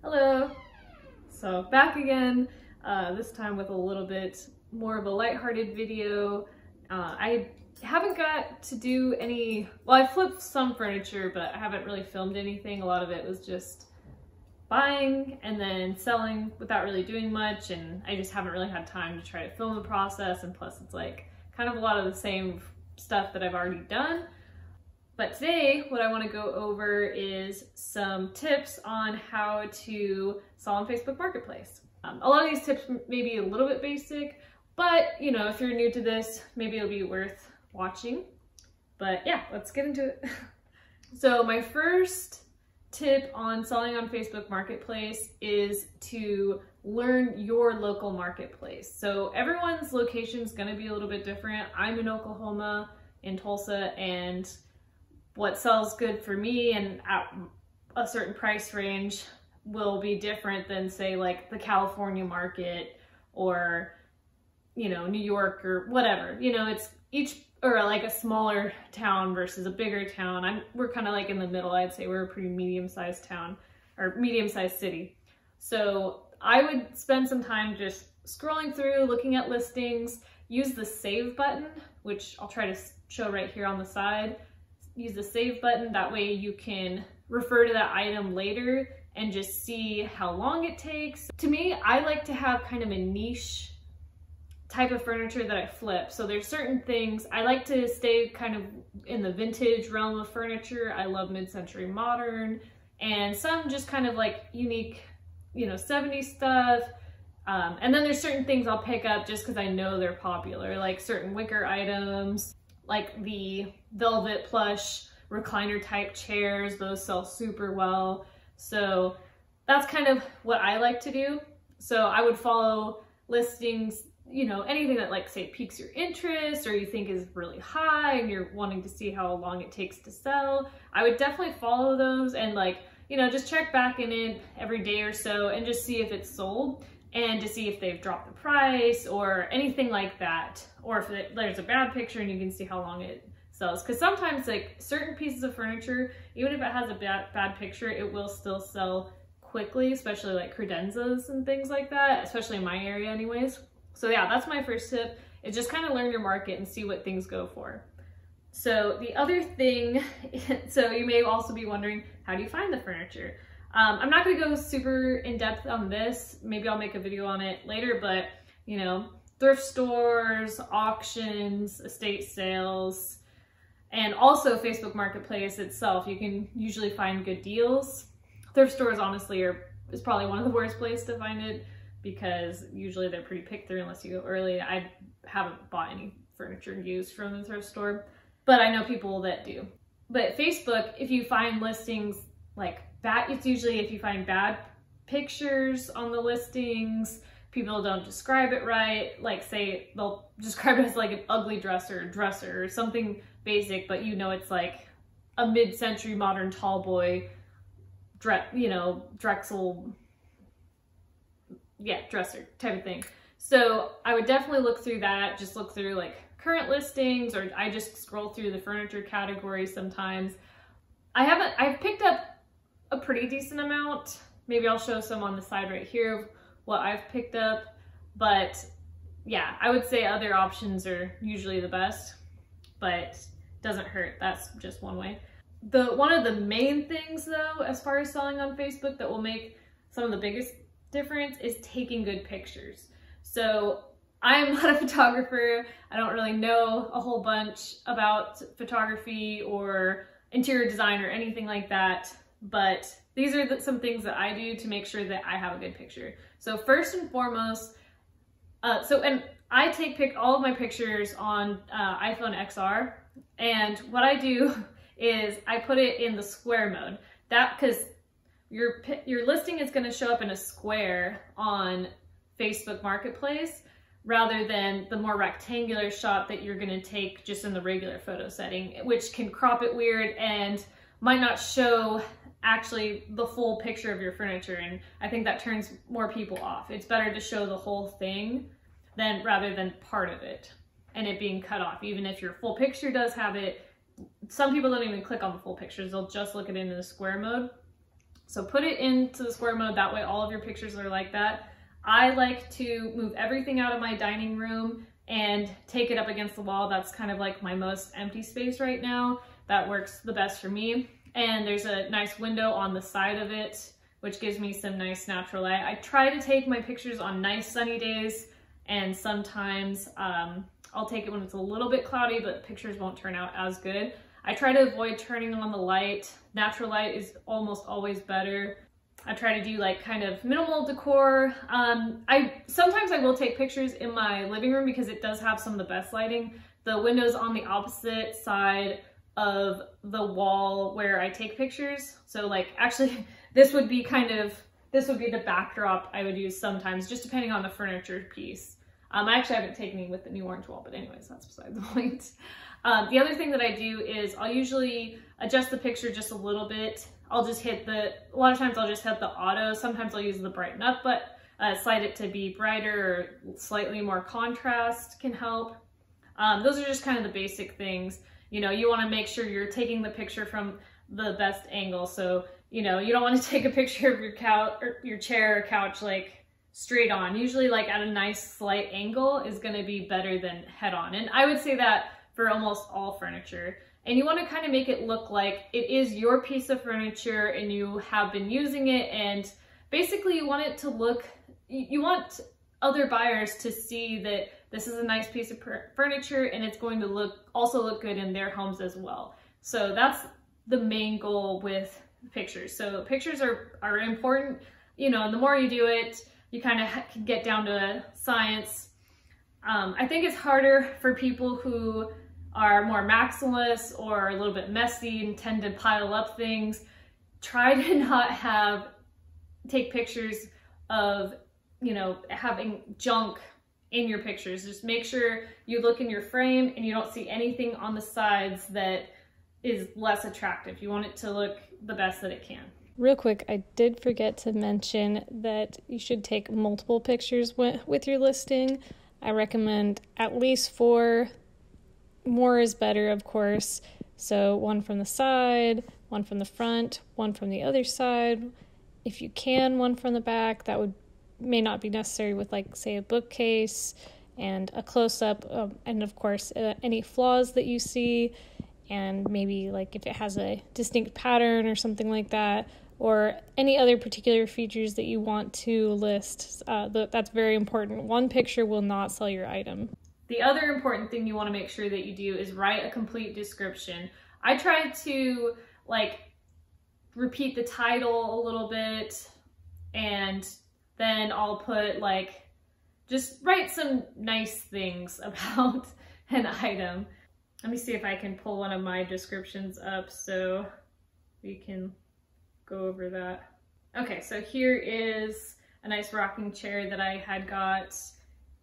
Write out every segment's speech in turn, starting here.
Hello! So back again, this time with a little bit more of a lighthearted video. I haven't got to do any, well, I flipped some furniture, but I haven't really filmed anything. A lot of it was just buying and then selling without really doing much, and I just haven't really had time to try to film the process, and plus it's like kind of a lot of the same stuff that I've already done. But today, what I want to go over is some tips on how to sell on Facebook Marketplace. A lot of these tips may be a little bit basic, but you know, if you're new to this, maybe it'll be worth watching. But yeah, let's get into it. So my first tip on selling on Facebook Marketplace is to learn your local marketplace. So everyone's location is going to be a little bit different. I'm in Oklahoma, in Tulsa, and what sells good for me and at a certain price range will be different than, say, like the California market or, you know, New York or whatever. You know, it's each, or like a smaller town versus a bigger town. We're kind of like in the middle. I'd say we're a pretty medium-sized town or medium-sized city. So I would spend some time just scrolling through, looking at listings, use the save button, which I'll try to show right here on the side. Use the save button, that way you can refer to that item later and just see how long it takes. To me, I like to have kind of a niche type of furniture that I flip. So there's certain things, I like to stay kind of in the vintage realm of furniture. I love mid-century modern, and some just kind of like unique, you know, 70s stuff. And then there's certain things I'll pick up just because I know they're popular, like certain wicker items, like the velvet plush recliner type chairs. Those sell super well. So that's kind of what I like to do. So I would follow listings, you know, anything that, like, say, piques your interest or you think is really high and you're wanting to see how long it takes to sell. I would definitely follow those and, like, you know, just check back in it every day or so and just see if it's sold, and to see if they've dropped the price or anything like that, or if there's a bad picture and you can see how long it sells. Because sometimes, like, certain pieces of furniture, even if it has a bad picture, it will still sell quickly, especially like credenzas and things like that, especially in my area anyways. So yeah, that's my first tip, is just kind of learn your market and see what things go for. So the other thing, so you may also be wondering, how do you find the furniture? I'm not going to go super in depth on this. Maybe I'll make a video on it later, but you know, thrift stores, auctions, estate sales, and also Facebook Marketplace itself, you can usually find good deals. Thrift stores, honestly, is probably one of the worst places to find it, because usually they're pretty picked through unless you go early. I haven't bought any furniture used from the thrift store, but I know people that do. But Facebook, if you find listings like that, it's usually if you find bad pictures on the listings, people don't describe it right, like, say they'll describe it as like an ugly dresser or something basic, but you know it's like a mid-century modern tall boy, you know, Drexel, yeah, dresser type of thing. So I would definitely look through that, just look through like current listings, or I just scroll through the furniture categories sometimes. I've picked up a pretty decent amount. Maybe I'll show some on the side right here of what I've picked up, but yeah, I would say other options are usually the best, but doesn't hurt. That's just one way. One of the main things though, as far as selling on Facebook, that will make some of the biggest difference is taking good pictures. So I'm not a photographer. I don't really know a whole bunch about photography or interior design or anything like that, but these are some things that I do to make sure that I have a good picture. So first and foremost, and I take all of my pictures on iPhone XR, and what I do is I put it in the square mode. Because your listing is going to show up in a square on Facebook Marketplace, rather than the more rectangular shot that you're going to take just in the regular photo setting, which can crop it weird and might not show actually the full picture of your furniture, and I think that turns more people off. It's better to show the whole thing rather than part of it and it being cut off. Even if your full picture does have it, some people don't even click on the full pictures, they'll just look at it in the square mode. So put it into the square mode, that way all of your pictures are like that. I like to move everything out of my dining room and take it up against the wall. That's kind of like my most empty space right now. That works the best for me. And there's a nice window on the side of it, which gives me some nice natural light. I try to take my pictures on nice sunny days, and sometimes I'll take it when it's a little bit cloudy, but pictures won't turn out as good. I try to avoid turning on the light. Natural light is almost always better. I try to do like kind of minimal decor. Sometimes I will take pictures in my living room because it does have some of the best lighting. The window's on the opposite side of the wall where I take pictures. So like actually this would be the backdrop I would use sometimes, just depending on the furniture piece. I actually haven't taken any with the new orange wall, but anyways, that's beside the point. The other thing that I do is I'll usually adjust the picture just a little bit. I'll just hit a lot of times I'll just hit the auto. Sometimes I'll use the brighten up, but slide it to be brighter or slightly more contrast can help. Those are just kind of the basic things. You know, you want to make sure you're taking the picture from the best angle. So, you know, you don't want to take a picture of your couch or your chair or couch like straight on. Usually like at a nice slight angle is going to be better than head on. And I would say that for almost all furniture. And you want to kind of make it look like it is your piece of furniture and you have been using it, and basically you want it to look, you want other buyers to see that this is a nice piece of furniture and it's going to also look good in their homes as well. So that's the main goal with pictures. So pictures are important, you know, and the more you do it, you kind of can get down to science. I think it's harder for people who are more maximalist or a little bit messy and tend to pile up things. Try to not take pictures of, you know, having junk in your pictures. Just make sure you look in your frame and you don't see anything on the sides that is less attractive. You want it to look the best that it can. Real quick, I did forget to mention that you should take multiple pictures with your listing. I recommend at least 4. More is better, of course. So one from the side, one from the front, one from the other side. If you can, one from the back. That may not be necessary with, like, say, a bookcase and a close-up, and of course any flaws that you see, and maybe like if it has a distinct pattern or something like that, or any other particular features that you want to list. That's very important. One picture will not sell your item. The other important thing you want to make sure that you do is write a complete description. I try to like repeat the title a little bit, and then I'll put like, just write some nice things about an item. Let me see if I can pull one of my descriptions up so we can go over that. Okay, so here is a nice rocking chair that I had got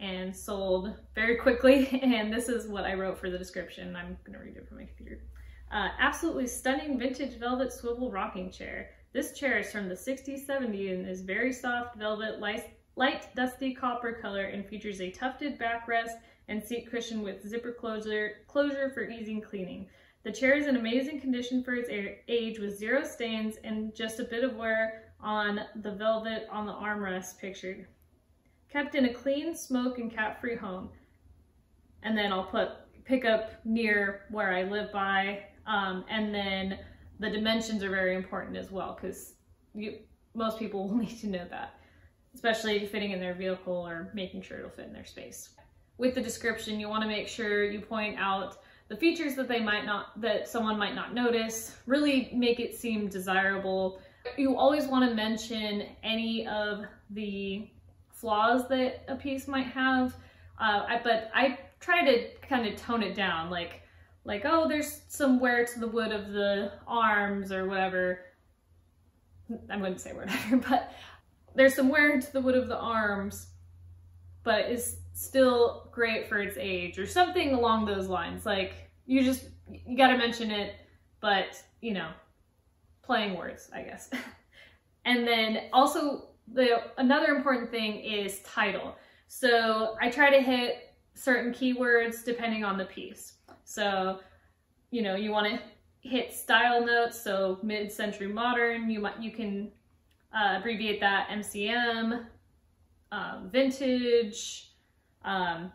and sold very quickly, and this is what I wrote for the description. I'm gonna read it from my computer. Absolutely stunning vintage velvet swivel rocking chair. This chair is from the 60s, 70s and is very soft velvet, light dusty copper color, and features a tufted backrest and seat cushion with zipper closure for easy cleaning. The chair is in amazing condition for its age, with 0 stains and just a bit of wear on the velvet on the armrest pictured. Kept in a clean, smoke, and cat-free home. And then I'll pick up near where I live by, and then the dimensions are very important as well, because most people will need to know that, especially fitting in their vehicle or making sure it'll fit in their space. With the description, you want to make sure you point out the features that someone might not notice. Really make it seem desirable. You always want to mention any of the flaws that a piece might have, but I try to kind of tone it down, like, oh, there's some wear to the wood of the arms or whatever. I wouldn't say whatever, but there's some wear to the wood of the arms, but it's still great for its age, or something along those lines. Like, you gotta mention it, but, you know, playing words, I guess. And then also, another important thing is title. So I try to hit certain keywords depending on the piece. So, you know, you want to hit style notes, so mid-century modern, you can abbreviate that MCM, vintage,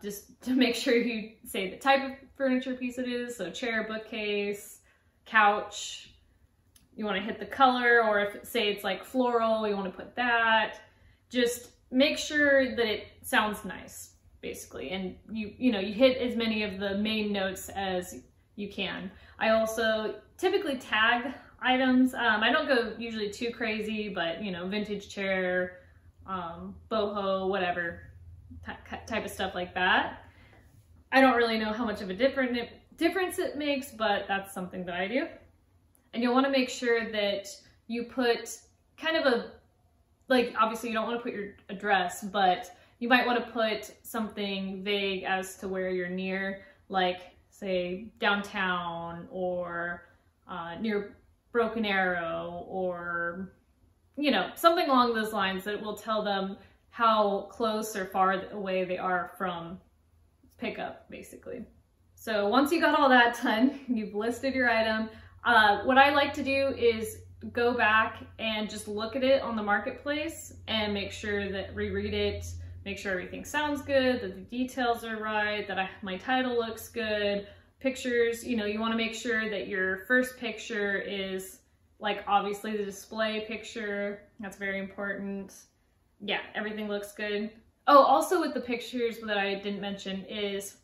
just to make sure you say the type of furniture piece it is, so chair, bookcase, couch. You want to hit the color, or if say it's like floral, you want to put that. Just make sure that it sounds nice, basically, and you hit as many of the main notes as you can. I also typically tag items. I don't go usually too crazy, but vintage chair, boho, whatever type of stuff like that. I don't really know how much of a difference it makes, but that's something that I do. And you'll want to make sure that you put kind of obviously you don't want to put your address, but you might want to put something vague as to where you're near, like say downtown or near Broken Arrow, or something along those lines that will tell them how close or far away they are from pickup, basically. So once you got all that done, you've listed your item. What I like to do is go back and just look at it on the marketplace and make sure that reread it, make sure everything sounds good, that the details are right, that my title looks good. Pictures, you want to make sure that your first picture is like obviously the display picture. That's very important. Yeah, everything looks good. Oh, also with the pictures that I didn't mention is,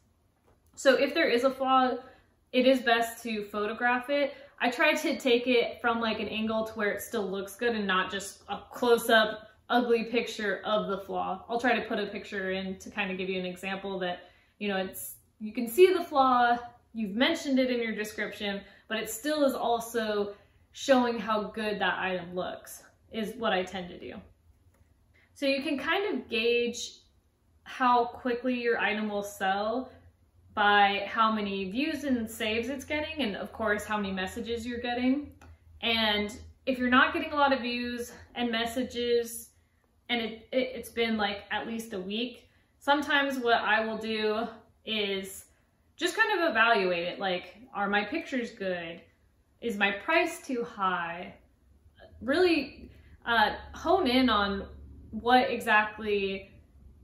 so if there is a flaw, it is best to photograph it. I try to take it from like an angle to where it still looks good and not just a close-up ugly picture of the flaw. I'll try to put a picture in to kind of give you an example that, you can see the flaw, you've mentioned it in your description, but it still is also showing how good that item looks, is what I tend to do. So you can kind of gauge how quickly your item will sell by how many views and saves it's getting, and of course how many messages you're getting. And if you're not getting a lot of views and messages, and it's been like at least a week, sometimes what I will do is just kind of evaluate it. Like, are my pictures good? Is my price too high? Really hone in on what exactly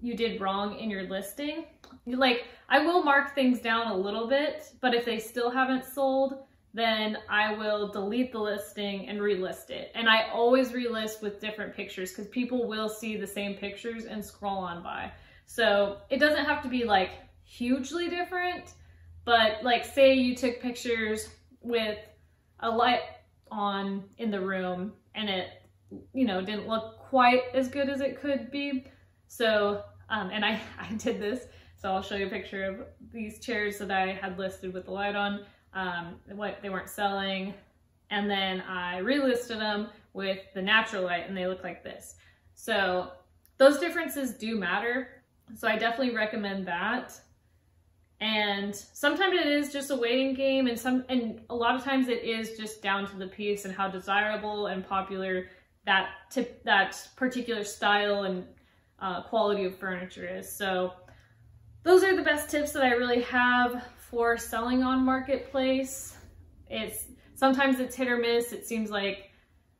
you did wrong in your listing. Like, I will mark things down a little bit, but if they still haven't sold, then I will delete the listing and relist it. And I always relist with different pictures because people will see the same pictures and scroll on by. So it doesn't have to be like hugely different, but like say you took pictures with a light on in the room and it, didn't look quite as good as it could be. So, and I did this. So I'll show you a picture of these chairs that I had listed with the light on, what they weren't selling. And then I relisted them with the natural light and they look like this. So those differences do matter. So I definitely recommend that. And sometimes it is just a waiting game, and a lot of times it is just down to the piece and how desirable and popular that particular style and quality of furniture is. So those are the best tips that I really have for selling on Marketplace. Sometimes it's hit or miss. It seems like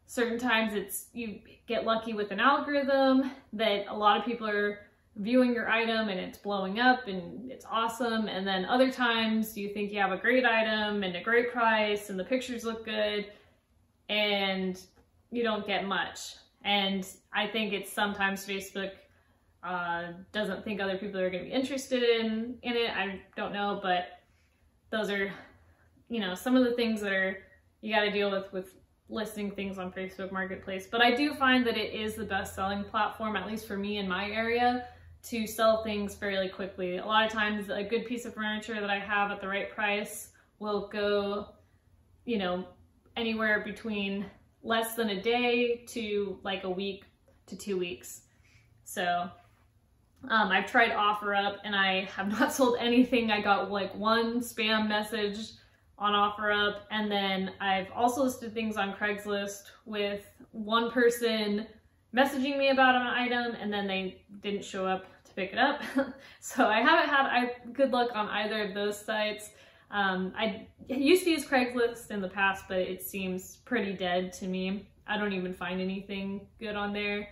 certain times you get lucky with an algorithm that a lot of people are viewing your item and it's blowing up and it's awesome. And then other times you think you have a great item and a great price and the pictures look good and you don't get much. And I think it's sometimes Facebook doesn't think other people are going to be interested in it. I don't know, but those are, some of the things that you got to deal with listing things on Facebook Marketplace. But I do find that it is the best selling platform, at least for me in my area, to sell things fairly quickly. A lot of times a good piece of furniture that I have at the right price will go, anywhere between less than a day to like a week to 2 weeks. So I've tried OfferUp and I have not sold anything. I got like one spam message on OfferUp, and then I've also listed things on Craigslist with one person messaging me about an item and then they didn't show up to pick it up. So I haven't had good luck on either of those sites. I used to use Craigslist in the past, but it seems pretty dead to me. I don't even find anything good on there.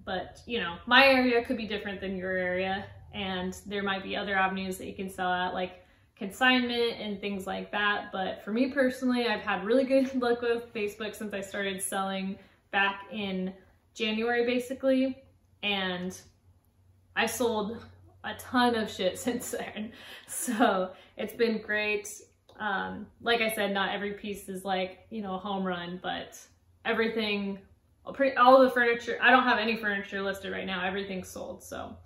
But you know, my area could be different than your area, and there might be other avenues that you can sell at, like consignment and things like that. But for me personally, I've had really good luck with Facebook since I started selling back in January basically, and I've sold a ton of shit since then, so it's been great. Like I said, not every piece is like, you know, a home run, but everything, all the furniture, I don't have any furniture listed right now, everything's sold, so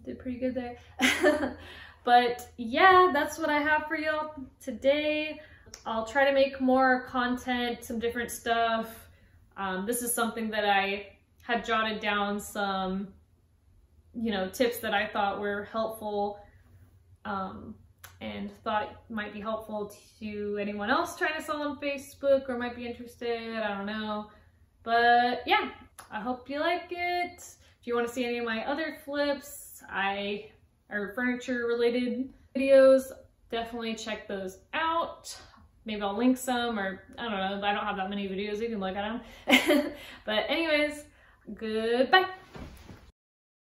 did pretty good there. But yeah, that's what I have for y'all today. I'll try to make more content, some different stuff. This is something that I had jotted down, some, you know, tips that I thought were helpful, and thought might be helpful to anyone else trying to sell on Facebook or might be interested, I don't know. But yeah, I hope you like it. If you want to see any of my other flips, or furniture related videos, definitely check those out. Maybe I'll link some, or I don't know, I don't have that many videos, you can look at them. But anyways, goodbye.